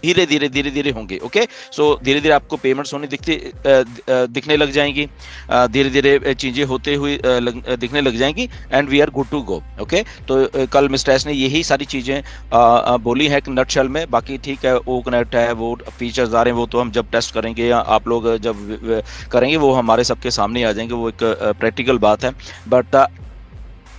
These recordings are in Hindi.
धीरे धीरे धीरे धीरे होंगे। ओके, सो धीरे धीरे आपको पेमेंट्स होने दिखने लग जाएंगी, धीरे धीरे चीजें होते हुए दिखने लग जाएंगी, and we are good to go. Okay, तो कल मिस्टर एस ने यही सारी चीजें बोली है नटशेल में। बाकी ठीक है, वो कनेक्ट है, वो फीचर्स आ रहे हैं, वो तो हम जब टेस्ट करेंगे या आप लोग जब करेंगे वो हमारे सबके सामने आ जाएंगे, वो एक प्रैक्टिकल बात है। बट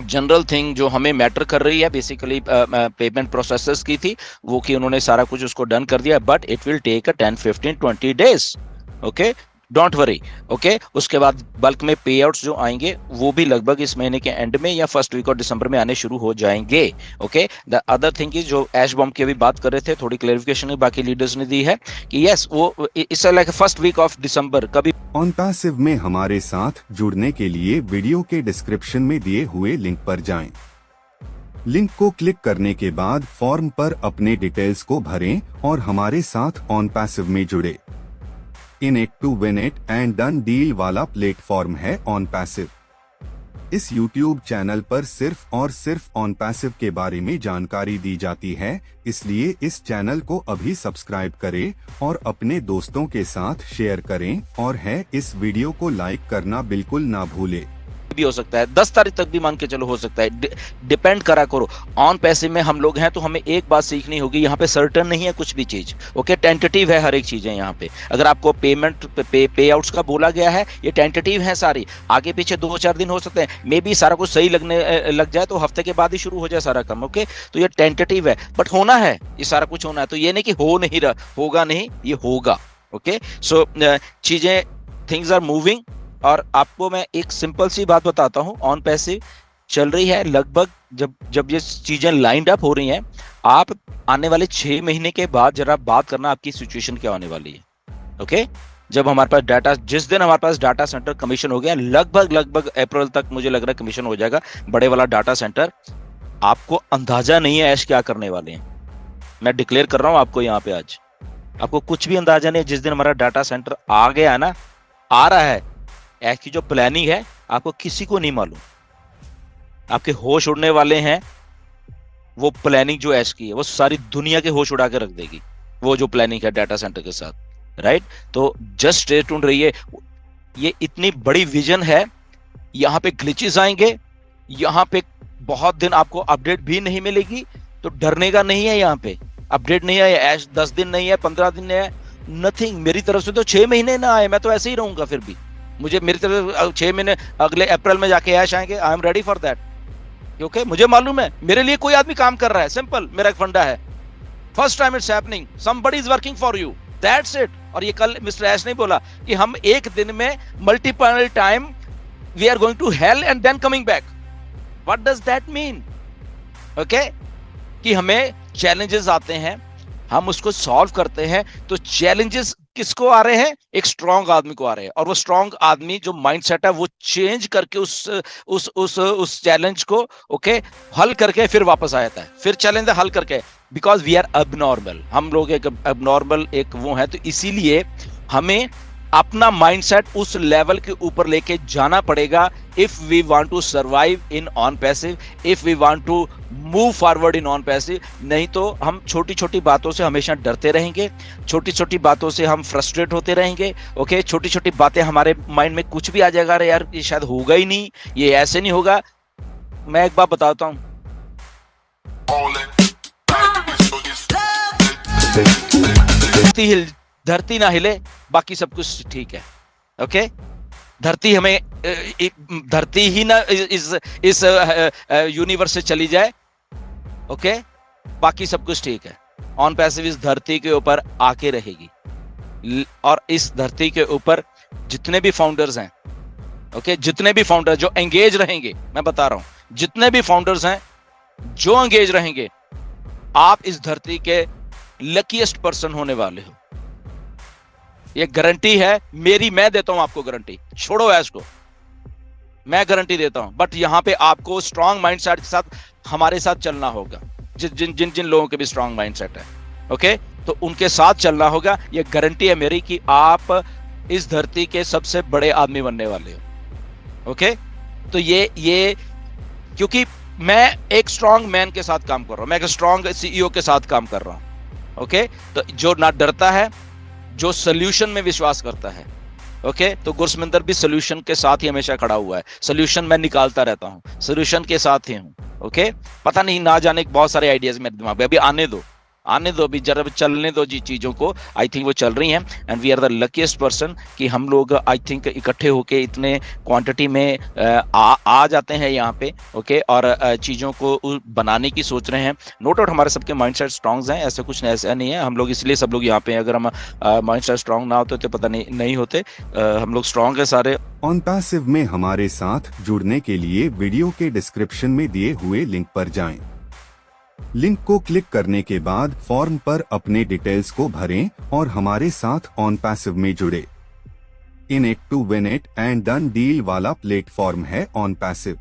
जनरल थिंग जो हमें मैटर कर रही है बेसिकली पेमेंट प्रोसेसर्स की थी, वो कि उन्होंने सारा कुछ उसको डन कर दिया, but it will take 10, 15, 20 days. Okay, don't worry. Okay, उसके बाद बल्क में पे आउट्स जो आएंगे वो भी लगभग इस महीने के एंड में या फर्स्ट वीक ऑफ दिसंबर में आने शुरू हो जाएंगे। Okay, the other thing is जो ऐश बॉम्ब की अभी बात कर रहे थे, थोड़ी क्लेरिफिकेशन बाकी लीडर्स ने दी है कि यस वो it's like first week of December कभी। ऑन पैसिव में हमारे साथ जुड़ने के लिए वीडियो के डिस्क्रिप्शन में दिए हुए लिंक पर जाएं। लिंक को क्लिक करने के बाद फॉर्म पर अपने डिटेल्स को भरें और हमारे साथ ऑन पैसिव में जुड़े। In it to win it and done deal वाला प्लेटफॉर्म है ऑन पैसिव। इस YouTube चैनल पर सिर्फ और सिर्फ ऑन पैसिव के बारे में जानकारी दी जाती है, इसलिए इस चैनल को अभी सब्सक्राइब करें और अपने दोस्तों के साथ शेयर करें, और है इस वीडियो को लाइक करना बिल्कुल ना भूले। भी हो सकता है 10 तारीख तक भी मान के चलो हो सकता है, डिपेंड करा करो। ऑन पैसिव में हम लोग हैं तो हमें एक बात सीखनी होगी, यहाँ पे सर्टन नहीं है कुछ भी चीज। ओके, टेंटेटिव है हर एक चीज है यहाँ पे। अगर आपको पेमेंट पे आउट्स का बोला गया है, ये टेंटेटिव है सारी, आगे पीछे 2-4 दिन हो सकते हैं, मे बी सारा कुछ सही लगने लग जाए तो हफ्ते के बाद ही शुरू हो जाए सारा काम। ओके, तो ये टेंटेटिव है, बट होना है, ये सारा कुछ होना है, तो ये नहीं कि हो नहीं रहा, होगा नहीं, ये होगा। ओके, सो चीजें, थिंग्स आर मूविंग। और आपको मैं एक सिंपल सी बात बताता हूं, ऑन पैसिव चल रही है लगभग, जब ये चीजें लाइंड अप हो रही हैं, आप आने वाले 6 महीने के बाद जरा बात करना आपकी सिचुएशन क्या होने वाली है। ओके, जब हमारे पास डाटा, जिस दिन हमारे पास डाटा सेंटर कमीशन हो गया, लगभग अप्रैल तक मुझे लग रहा है कमीशन हो जाएगा बड़े वाला डाटा सेंटर, आपको अंदाजा नहीं है ऐश क्या करने वाले हैं। मैं डिक्लेयर कर रहा हूं आपको यहाँ पे, आज आपको कुछ भी अंदाजा नहीं है। जिस दिन हमारा डाटा सेंटर आ गया ना, आ रहा है, ऐश की जो प्लानिंग है आपको किसी को नहीं मालूम। आपके होश उड़ने वाले हैं, वो प्लानिंग जो ऐश की है वो सारी दुनिया के होश उड़ा के रख देगी, वो जो प्लानिंग है डाटा सेंटर के साथ। राइट, तो जस्ट स्टे ट्यून्ड रहिए, ये इतनी बड़ी विजन है। यहाँ पे ग्लिचेस आएंगे, यहाँ पे बहुत दिन आपको अपडेट भी नहीं मिलेगी, तो डरने का नहीं है। यहाँ पे अपडेट नहीं है, ऐश 10 दिन नहीं है, 15 दिन नहीं है, नथिंग। मेरी तरफ से तो 6 महीने ना आए, मैं तो ऐसे ही रहूंगा फिर भी। मुझे मेरी तरफ 6 महीने अगले अप्रैल में जाके ऐश आएंगे, I am ready for that. Okay, मुझे मालूम है मेरे लिए कोई आदमी काम कर रहा है, सिंपल, मेरा एक फंडा है, first time it's happening, somebody is working for you, that's it. और ये कल मिस्टर ऐश ने बोला कि हम एक दिन में multiple time we are going to hell and then coming back. What does that mean? Okay, कि हमें चैलेंजेस आते हैं, हम उसको सॉल्व करते हैं, तो चैलेंजेस किसको आ रहे हैं? एक स्ट्रांग आदमी को आ रहे हैं, और वो स्ट्रांग आदमी जो माइंडसेट है वो चेंज करके उस चैलेंज को ओके हल करके फिर वापस आ जाता है, फिर चैलेंज हल करके। बिकॉज वी आर अबनॉर्मल, हम लोग एक अबनॉर्मल एक वो है, तो इसीलिए हमें अपना माइंडसेट उस लेवल के ऊपर लेके जाना पड़ेगा if we want to survive in OnPassive, if we want to move forward in OnPassive. नहीं तो हम छोटी छोटी बातों से हमेशा डरते रहेंगे, छोटी छोटी बातों से हम फ्रस्ट्रेट होते रहेंगे। ओके, छोटी छोटी बातें हमारे माइंड में कुछ भी आ जाएगा, अरे यार ये शायद होगा ही नहीं, ये ऐसे नहीं होगा। मैं एक बात बताता हूं, धरती ना हिले, बाकी सब कुछ ठीक है। ओके, धरती हमें धरती ही ना इस यूनिवर्स से चली जाए, ओके, बाकी सब कुछ ठीक है। ऑन पैसिव इस धरती के ऊपर आके रहेगी, और इस धरती के ऊपर जितने भी फाउंडर्स हैं, ओके, जितने भी फाउंडर जो एंगेज रहेंगे, मैं बता रहा हूं, जितने भी फाउंडर्स हैं जो एंगेज रहेंगे, आप इस धरती के लकीएस्ट पर्सन होने वाले हो। ये गारंटी है मेरी, मैं देता हूं आपको गारंटी, छोड़ो ऐश को, मैं गारंटी देता हूं। बट यहां पे आपको स्ट्रांग माइंडसेट के साथ हमारे साथ चलना होगा, जिन जिन जिन जिन लोगों के भी स्ट्रांग माइंडसेट है। ओके, तो उनके साथ चलना होगा। ये गारंटी है मेरी कि आप इस धरती के सबसे बड़े आदमी बनने वाले हो। ओके, तो ये क्योंकि मैं एक स्ट्रांग मैन के साथ काम कर रहा हूं, मैं एक स्ट्रांग सीईओ के साथ काम कर रहा हूं। ओके, तो जो ना डरता है, जो सोल्यूशन में विश्वास करता है। ओके, तो गुरसमिंदर भी सोल्यूशन के साथ ही हमेशा खड़ा हुआ है। सोल्यूशन मैं निकालता रहता हूं, सोल्यूशन के साथ ही हूं। ओके, पता नहीं ना जाने बहुत सारे आइडियाज मेरे दिमाग में, अभी आने दो अभी जरा चलने दो जी चीजों को। आई थिंक वो चल रही हैं and we are the luckiest person कि हम लोग आई थिंक इकट्ठे होके इतने क्वांटिटी में आ जाते हैं यहाँ पे। ओके, और चीजों को बनाने की सोच रहे हैं। नो डाउट हमारे सबके माइंडसेट स्ट्रांग हैं, ऐसा कुछ ऐसा नहीं है। हम लोग इसलिए सब लोग यहाँ पे हैं, अगर हम माइंडसेट स्ट्रांग ना होते तो पता नहीं होते। हम लोग स्ट्रांग है सारे। ऑन पैसिव में हमारे साथ जुड़ने के लिए वीडियो के डिस्क्रिप्शन में दिए हुए लिंक पर जाएं। लिंक को क्लिक करने के बाद फॉर्म पर अपने डिटेल्स को भरें और हमारे साथ ऑन पैसिव में जुड़े। In it to win it and done deal वाला प्लेटफॉर्म है ऑन पैसिव।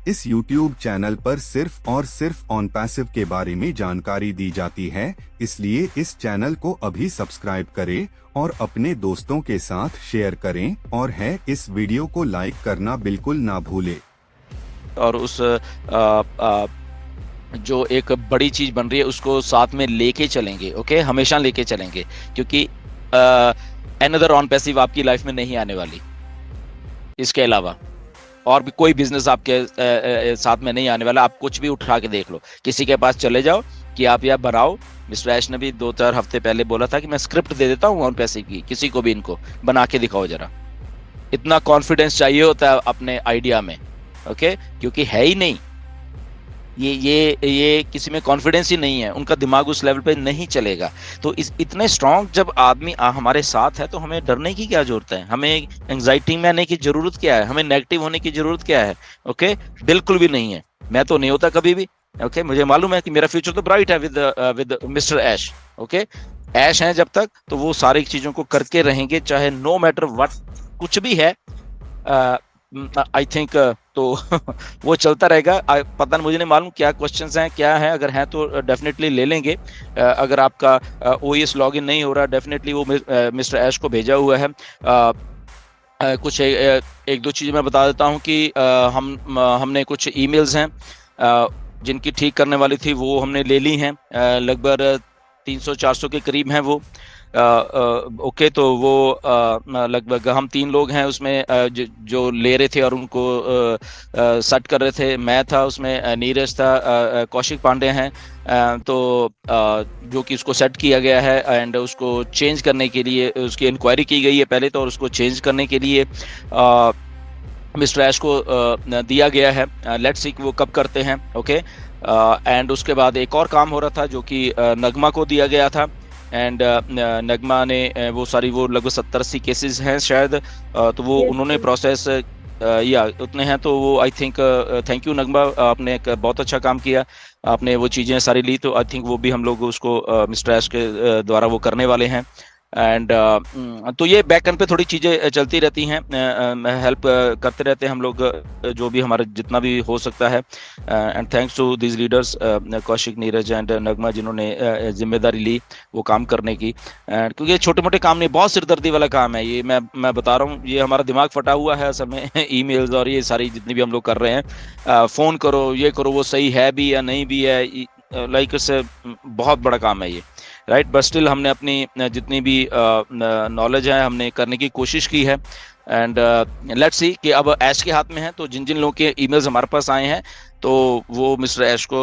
इस YouTube चैनल पर सिर्फ और सिर्फ ऑन पैसिव के बारे में जानकारी दी जाती है, इसलिए इस चैनल को अभी सब्सक्राइब करें और अपने दोस्तों के साथ शेयर करें, और है इस वीडियो को लाइक करना बिल्कुल ना भूले। और उस जो एक बड़ी चीज बन रही है उसको साथ में लेके चलेंगे। ओके, हमेशा लेके चलेंगे, क्योंकि अनदर ऑन पैसिव आपकी लाइफ में नहीं आने वाली। इसके अलावा और भी कोई बिजनेस आपके साथ में नहीं आने वाला। आप कुछ भी उठा के देख लो, किसी के पास चले जाओ कि आप यह बनाओ। मिस्टर ऐश ने भी 2-4 हफ्ते पहले बोला था कि मैं स्क्रिप्ट दे देता हूँ ऑन पैसिव की, किसी को भी इनको बना के दिखाओ जरा। इतना कॉन्फिडेंस चाहिए होता है अपने आइडिया में। ओके, क्योंकि है ही नहीं, ये किसी में कॉन्फिडेंस ही नहीं है, उनका दिमाग उस लेवल पे नहीं चलेगा। तो इतने स्ट्रांग जब आदमी हमारे साथ है तो हमें डरने की क्या जरूरत है, हमें एंजाइटी में आने की जरूरत क्या है, हमें नेगेटिव होने की जरूरत क्या है। ओके, बिल्कुल भी नहीं है। मैं तो नहीं होता कभी भी। ओके, मुझे मालूम है कि मेरा फ्यूचर तो ब्राइट है विद मिस्टर ऐश। ओके, ऐश हैं जब तक तो वो सारी चीजों को करके रहेंगे, चाहे नो मैटर व्हाट कुछ भी है। आई थिंक तो वो चलता रहेगा। पता नहीं, मुझे नहीं मालूम क्या क्वेश्चंस हैं क्या है, अगर हैं तो डेफिनेटली ले लेंगे। अगर आपका OES लॉगिन नहीं हो रहा, डेफिनेटली वो मिस्टर ऐश को भेजा हुआ है। कुछ एक दो चीज़ें मैं बता देता हूं कि हमने कुछ ईमेल्स हैं जिनकी ठीक करने वाली थी, वो हमने ले ली हैं। लगभग 300-400 के करीब हैं वो। ओके, तो वो लगभग हम 3 लोग हैं उसमें जो ले रहे थे और उनको सेट कर रहे थे। मैं था उसमें, नीरज था, कौशिक पांडे हैं। तो जो कि उसको सेट किया गया है एंड उसको चेंज करने के लिए उसकी इंक्वायरी की गई है पहले तो, और उसको चेंज करने के लिए मिस्टर ऐश को दिया गया है। लेट्स सी वो कब करते हैं। ओके, एंड उसके बाद एक और काम हो रहा था जो कि नगमा को दिया गया था। एंड नगमा ने वो लगभग 70-80 केसेस हैं शायद, तो वो उन्होंने प्रोसेस या उतने हैं, तो वो आई थिंक थैंक यू नगमा, आपने एक बहुत अच्छा काम किया, आपने वो चीज़ें सारी ली। तो आई थिंक वो भी हम लोग उसको मिस्टर ऐश के द्वारा वो करने वाले हैं। एंड तो ये बैक एंड पे थोड़ी चीज़ें चलती रहती हैं, हेल्प करते रहते हैं हम लोग जो भी हमारे जितना भी हो सकता है। And thanks to this leaders Kaushik, Neeraj and Nagma, जिन्होंने जिम्मेदारी ली वो काम करने की। क्योंकि ये छोटे मोटे काम नहीं, बहुत सिरदर्दी वाला काम है ये। मैं बता रहा हूँ, ये हमारा दिमाग फटा हुआ है असल में ईमेल्स और ये सारी जितनी भी हम लोग कर रहे हैं। फ़ोन करो, ये करो, वो सही है भी या नहीं भी है, लाइक इससे बहुत बड़ा काम है ये, राइट। बट स्टिल हमने अपनी जितनी भी नॉलेज है हमने करने की कोशिश की है। एंड लेट्स सी कि अब ऐश के हाथ में है, तो जिन जिन लोगों के ईमेल्स हमारे पास आए हैं तो वो मिस्टर ऐश को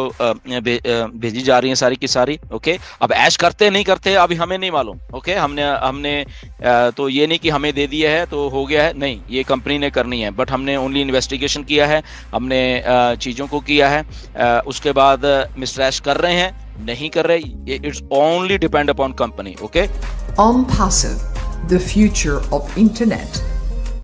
भेजी जा रही हैं सारी की सारी। ओके, अब ऐश करते नहीं करते अभी हमें नहीं मालूम। ओके, हमने तो ये नहीं कि हमें दे दिया है तो हो गया है, नहीं, ये कंपनी ने करनी है। बट हमने ओनली इन्वेस्टिगेशन किया है, हमने चीज़ों को किया है। उसके बाद मिस्टर ऐश कर रहे हैं नहीं कर रहे, it's only depend upon company. Okay, On Passive, the future of internet.